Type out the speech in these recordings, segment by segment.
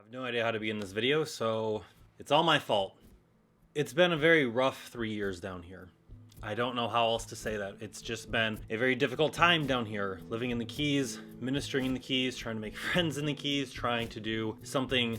have no idea how to be in this video, so it's all my fault. It's been a very rough 3 years down here. I don't know how else to say that. It's just been a very difficult time down here, living in the Keys, ministering in the Keys, trying to make friends in the Keys, trying to do something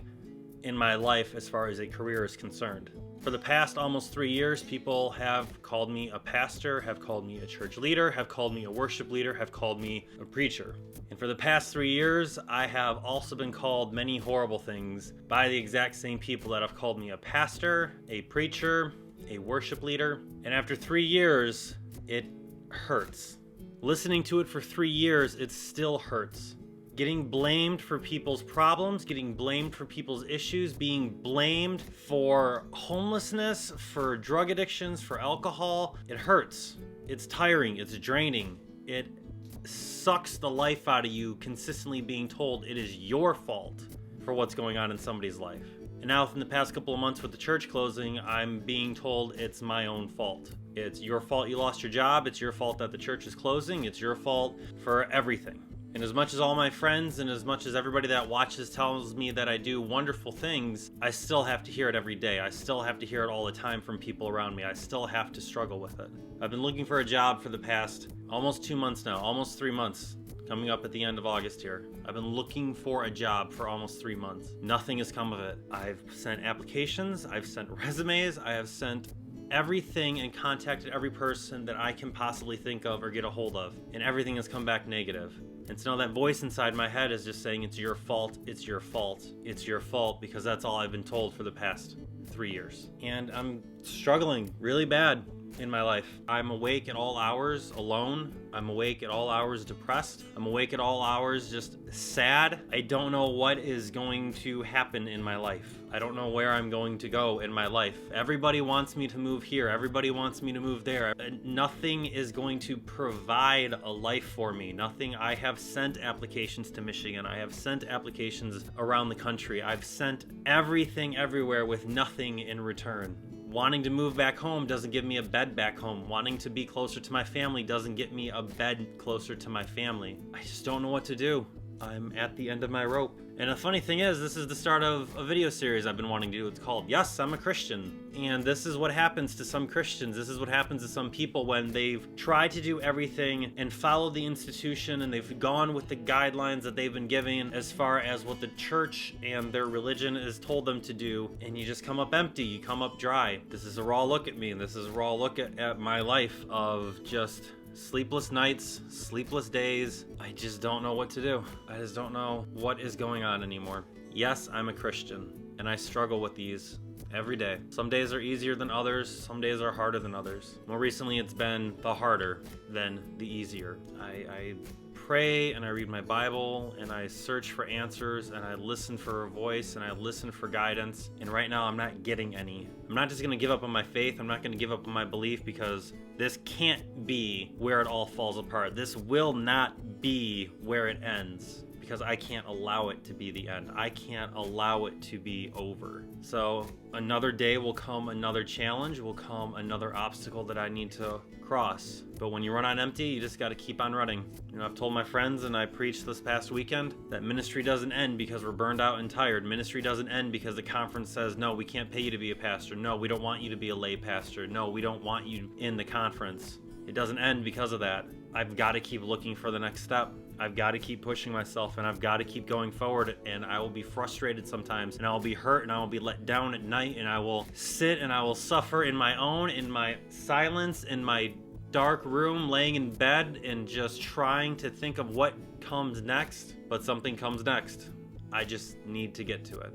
in my life as far as a career is concerned. For the past almost 3 years, people have called me a pastor, have called me a church leader, have called me a worship leader, have called me a preacher. And for the past 3 years, I have also been called many horrible things by the exact same people that have called me a pastor, a preacher, a worship leader. And after 3 years, it hurts. Listening to it for 3 years, it still hurts. Getting blamed for people's problems, getting blamed for people's issues, being blamed for homelessness, for drug addictions, for alcohol, it hurts. It's tiring, it's draining. It sucks the life out of you consistently being told it is your fault for what's going on in somebody's life. And now in the past couple of months with the church closing, I'm being told it's my own fault. It's your fault you lost your job, it's your fault that the church is closing, it's your fault for everything. And as much as all my friends and as much as everybody that watches tells me that I do wonderful things, I still have to hear it every day. I still have to hear it all the time from people around me. I still have to struggle with it. I've been looking for a job for the past almost 2 months now, almost 3 months, coming up at the end of August here. I've been looking for a job for almost 3 months. Nothing has come of it. I've sent applications, I've sent resumes, I have sent everything and contacted every person that I can possibly think of or get a hold of, and everything has come back negative. And so now that voice inside my head is just saying it's your fault, it's your fault, it's your fault, because that's all I've been told for the past 3 years. And I'm struggling really bad in my life. I'm awake at all hours alone. I'm awake at all hours depressed. I'm awake at all hours just sad. I don't know what is going to happen in my life. I don't know where I'm going to go in my life. Everybody wants me to move here. Everybody wants me to move there. Nothing is going to provide a life for me. Nothing. I have sent applications to Michigan. I have sent applications around the country. I've sent everything everywhere with nothing in return. Wanting to move back home doesn't give me a bed back home. Wanting to be closer to my family doesn't get me a bed closer to my family. I just don't know what to do. I'm at the end of my rope. And the funny thing is, this is the start of a video series I've been wanting to do. It's called Yes, I'm a Christian. And this is what happens to some Christians. This is what happens to some people when they've tried to do everything and follow the institution, and they've gone with the guidelines that they've been given as far as what the church and their religion has told them to do, and you just come up empty, you come up dry. This is a raw look at me, and this is a raw look at my life of just sleepless nights, sleepless days. I just don't know what to do. I just don't know what is going on anymore. Yes, I'm a Christian, and I struggle with these every day. Some days are easier than others. Some days are harder than others. More recently, it's been the harder than the easier. I pray and I read my Bible and I search for answers and I listen for a voice and I listen for guidance. And right now I'm not getting any. I'm not just going to give up on my faith. I'm not going to give up on my belief, because this can't be where it all falls apart. This will not be where it ends, because I can't allow it to be the end. I can't allow it to be over. So another day will come, another challenge will come, another obstacle that I need to cross. But when you run on empty, you just got to keep on running. You know, I've told my friends, and I preached this past weekend, that ministry doesn't end because we're burned out and tired. Ministry doesn't end because the conference says, no, we can't pay you to be a pastor. No, we don't want you to be a lay pastor. No, we don't want you in the conference. It doesn't end because of that. I've got to keep looking for the next step. I've got to keep pushing myself, and I've got to keep going forward, and I will be frustrated sometimes, and I will be hurt, and I will be let down at night, and I will sit and I will suffer in my silence, in my dark room, laying in bed and just trying to think of what comes next. But something comes next. I just need to get to it.